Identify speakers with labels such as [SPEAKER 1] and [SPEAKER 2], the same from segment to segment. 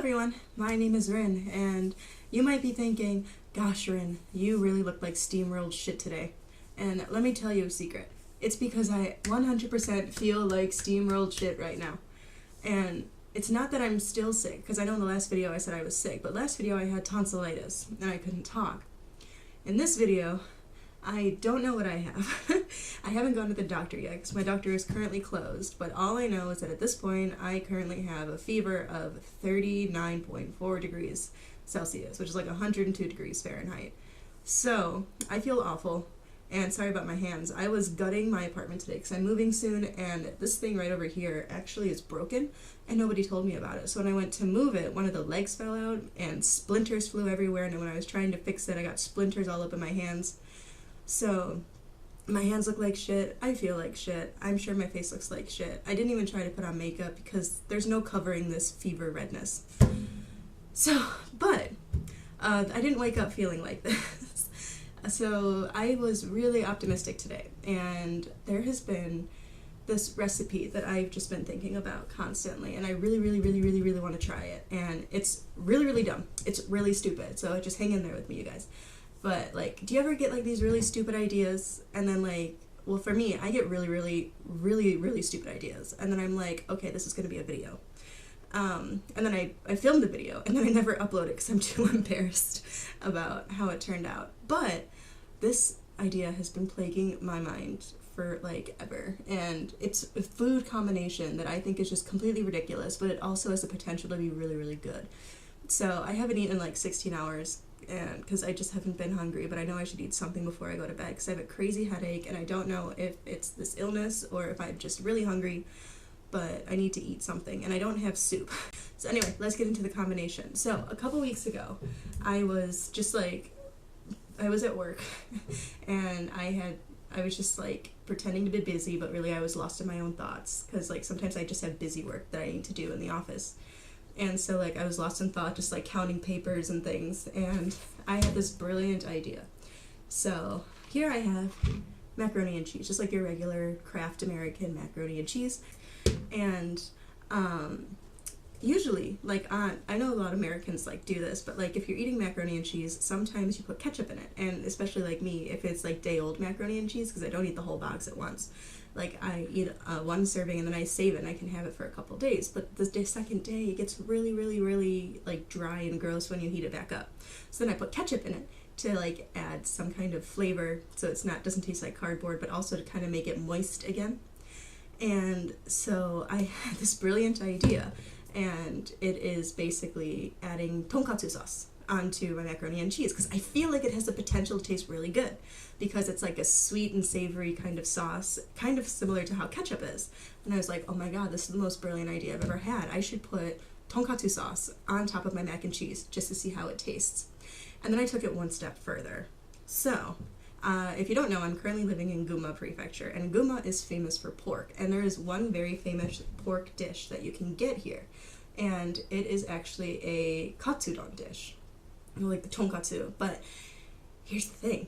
[SPEAKER 1] everyone, my name is Rin, and you might be thinking, gosh Rin, you really look like steamrolled shit today. And let me tell you a secret. It's because I 100% feel like steamrolled shit right now. And it's not that I'm still sick, because I know in the last video I said I was sick, but last video I had tonsillitis, and I couldn't talk. In this video, I don't know what I have. I haven't gone to the doctor yet because my doctor is currently closed, but all I know is that at this point I currently have a fever of 39.4 degrees Celsius, which is like 102 degrees Fahrenheit. So I feel awful, and sorry about my hands. I was gutting my apartment today because I'm moving soon, and this thing right over here actually is broken, and nobody told me about it. So when I went to move it, one of the legs fell out, and splinters flew everywhere, and when I was trying to fix it, I got splinters all up in my hands. So my hands look like shit, I feel like shit, I'm sure my face looks like shit. I didn't even try to put on makeup because there's no covering this fever redness. So, but I didn't wake up feeling like this. So I was really optimistic today, and there has been this recipe that I've just been thinking about constantly, and I really want to try it. And it's really dumb. It's really stupid, so just hang in there with me, you guys. But, like, do you ever get, like, these really stupid ideas, and then, like, well, for me, I get really stupid ideas, and then I'm like, okay, this is going to be a video. And then I filmed the video, and then I never upload it because I'm too embarrassed about how it turned out. But this idea has been plaguing my mind for, like, ever, and it's a food combination that I think is just completely ridiculous, but it also has the potential to be really good. So I haven't eaten in, like, 16 hours, and because I just haven't been hungry, but I know I should eat something before I go to bed because I have a crazy headache, and I don't know if it's this illness or if I'm just really hungry, but I need to eat something, and I don't have soup. So anyway, let's get into the combination. So a couple weeks ago, I was at work, and I was just like pretending to be busy, but really I was lost in my own thoughts because, like, sometimes I just have busy work that I need to do in the office. And so, like, I was lost in thought, just, like, counting papers and things, and I had this brilliant idea. So, here I have macaroni and cheese, just like your regular Kraft American macaroni and cheese. And, usually, like, I know a lot of Americans, like, do this, but, like, if you're eating macaroni and cheese, sometimes you put ketchup in it, and especially, like me, if it's, like, day-old macaroni and cheese, because I don't eat the whole box at once. Like, I eat one serving and then I save it and I can have it for a couple days. But the second day, it gets really, like, dry and gross when you heat it back up. So then I put ketchup in it to, like, add some kind of flavor so doesn't taste like cardboard, but also to kind of make it moist again. And so I had this brilliant idea, and it is basically adding tonkatsu sauce onto my macaroni and cheese because I feel like it has the potential to taste really good because it's like a sweet and savory kind of sauce, kind of similar to how ketchup is. And I was like, oh my god, this is the most brilliant idea I've ever had. I should put tonkatsu sauce on top of my mac and cheese just to see how it tastes. And then I took it one step further. So if you don't know, I'm currently living in Gunma Prefecture, and Gunma is famous for pork, and there is one very famous pork dish that you can get here, and it is actually a katsudon dish, like the tonkatsu. But here's the thing,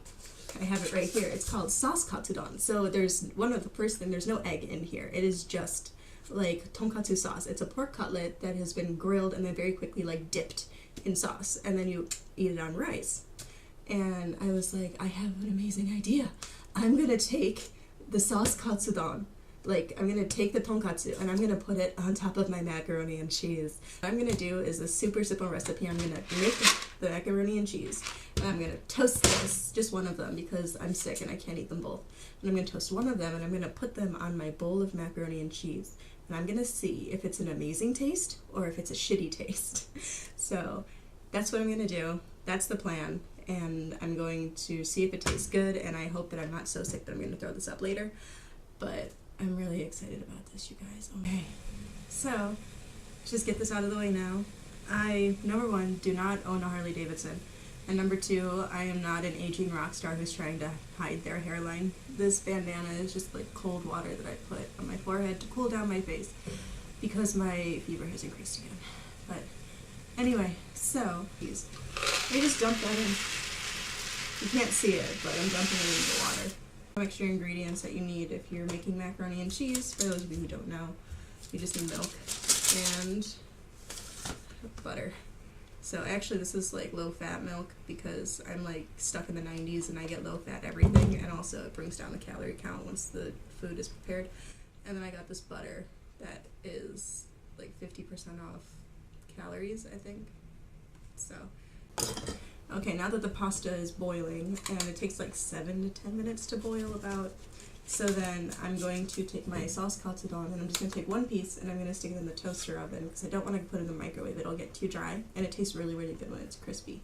[SPEAKER 1] I have it right here. It's called sauce katsudon. So there's no egg in here. It is just like tonkatsu sauce. It's a pork cutlet that has been grilled and then very quickly, like, dipped in sauce, and then you eat it on rice. And I was like, I have an amazing idea. I'm gonna take the sauce katsudon, like, I'm gonna take the tonkatsu and I'm gonna put it on top of my macaroni and cheese. What I'm gonna do is a super simple recipe. I'm gonna make the macaroni and cheese, and I'm gonna toast this, just one of them because I'm sick and I can't eat them both. And I'm gonna toast one of them and I'm gonna put them on my bowl of macaroni and cheese. And I'm gonna see if it's an amazing taste or if it's a shitty taste. So that's what I'm gonna do. That's the plan. And I'm going to see if it tastes good, and I hope that I'm not so sick that I'm gonna throw this up later. But I'm really excited about this, you guys. Okay, so just get this out of the way now. I, number one, do not own a Harley Davidson, and number two, I am not an aging rock star who's trying to hide their hairline. This bandana is just like cold water that I put on my forehead to cool down my face because my fever has increased again. But anyway, so I just dump that in. You can't see it, but I'm dumping it into the water. Extra ingredients that you need if you're making macaroni and cheese. For those of you who don't know, you just need milk and butter. So actually this is like low fat milk because I'm like stuck in the 90s and I get low fat everything, and also it brings down the calorie count once the food is prepared. And then I got this butter that is like 50% off calories, I think. So, okay, now that the pasta is boiling, and it takes like 7 to 10 minutes to boil about, so then I'm going to take my sauce calzone and I'm just going to take one piece and I'm going to stick it in the toaster oven because I don't want to put it in the microwave. It'll get too dry, and it tastes really, really good when it's crispy.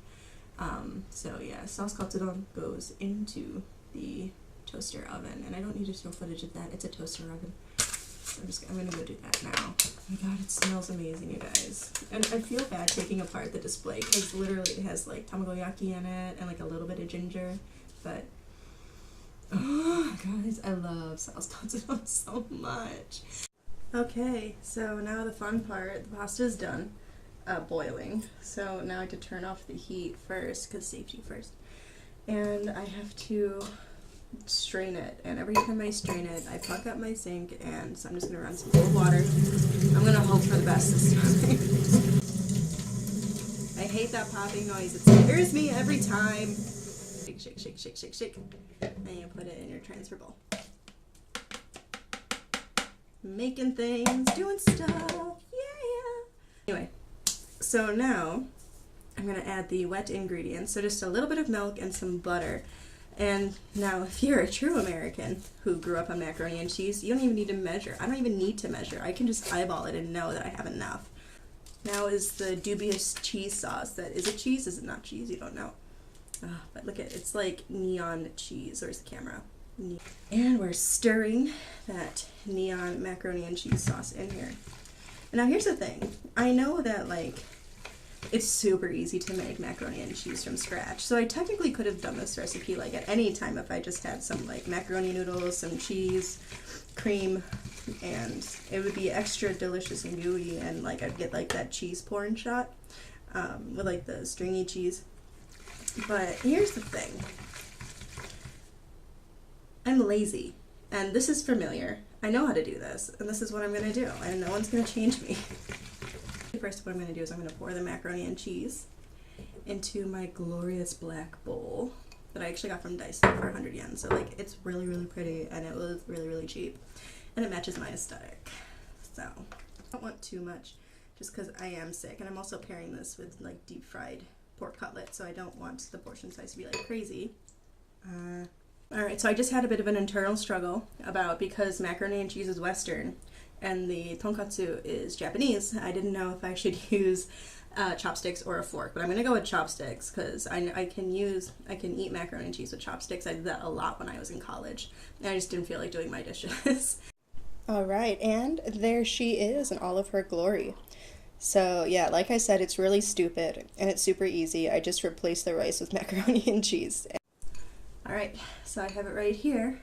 [SPEAKER 1] So yeah, sauce calzone goes into the toaster oven, and I don't need to show footage of that. It's a toaster oven. So I'm going to go do that now. Oh my god, it smells amazing, you guys. And I feel bad taking apart the display because literally it has like tamagoyaki in it and like a little bit of ginger, but oh, guys, I love sauce calzone so much. Okay, so now the fun part, the pasta is done boiling. So now I have to turn off the heat first, because safety first. And I have to strain it, and every time I strain it, I plug up my sink, and so I'm just going to run some cold water. I'm going to hope for the best this time. I hate that popping noise. It scares me every time. Shake, shake, shake, shake, shake, shake. And you put it in your transfer bowl. Making things, doing stuff, yeah. Anyway, so now I'm gonna add the wet ingredients. So just a little bit of milk and some butter. And now if you're a true American who grew up on macaroni and cheese, you don't even need to measure. I don't even need to measure. I can just eyeball it and know that I have enough. Now is the dubious cheese sauce. That is it cheese? Is it not cheese? You don't know. But look at it's like neon cheese. Where's the camera? And we're stirring that neon macaroni and cheese sauce in here. And now here's the thing. I know that like it's super easy to make macaroni and cheese from scratch. So I technically could have done this recipe like at any time if I just had some like macaroni noodles, some cheese, cream, and it would be extra delicious and gooey, and like I'd get like that cheese porn shot with like the stringy cheese. But here's the thing. I'm lazy, and this is familiar. I know how to do this, and this is what I'm going to do, and no one's going to change me. First, what I'm going to do is I'm going to pour the macaroni and cheese into my glorious black bowl that I actually got from Daiso for 100 yen. So, like, it's really, really pretty, and it was really, really cheap, and it matches my aesthetic. So, I don't want too much, just because I am sick, and I'm also pairing this with, like, deep-fried pork cutlet, so I don't want the portion size to be, like, crazy. Alright, so I just had a bit of an internal struggle about, because macaroni and cheese is Western and the tonkatsu is Japanese, I didn't know if I should use chopsticks or a fork, but I'm going to go with chopsticks because I can eat macaroni and cheese with chopsticks. I did that a lot when I was in college, and I just didn't feel like doing my dishes. Alright, and there she is in all of her glory. So yeah, like I said, it's really stupid and it's super easy. I just replaced the rice with macaroni and cheese. Alright, so I have it right here,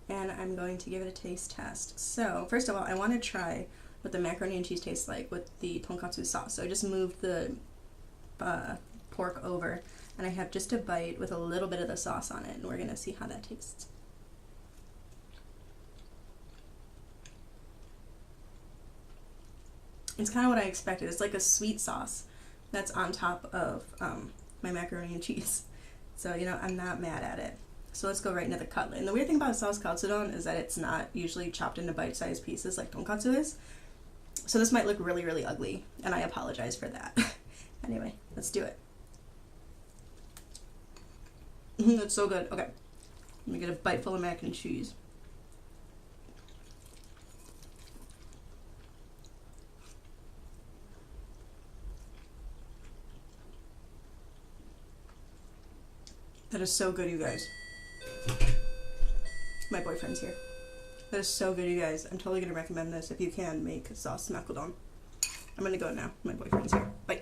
[SPEAKER 1] and I'm going to give it a taste test. So, first of all, I want to try what the macaroni and cheese tastes like with the tonkatsu sauce. So I just moved the pork over, and I have just a bite with a little bit of the sauce on it, and we're going to see how that tastes. It's kind of what I expected. It's like a sweet sauce that's on top of my macaroni and cheese. So, you know, I'm not mad at it. So let's go right into the cutlet. And the weird thing about sauce calzone is that it's not usually chopped into bite-sized pieces like tonkatsu is. So this might look really, really ugly, and I apologize for that. Anyway, let's do it. That's so good. Okay, let me get a bite full of mac and cheese. That is so good, you guys. My boyfriend's here. That is so good, you guys. I'm totally going to recommend this. If you can, make sauce macaroni. I'm going to go now. My boyfriend's here. Bye.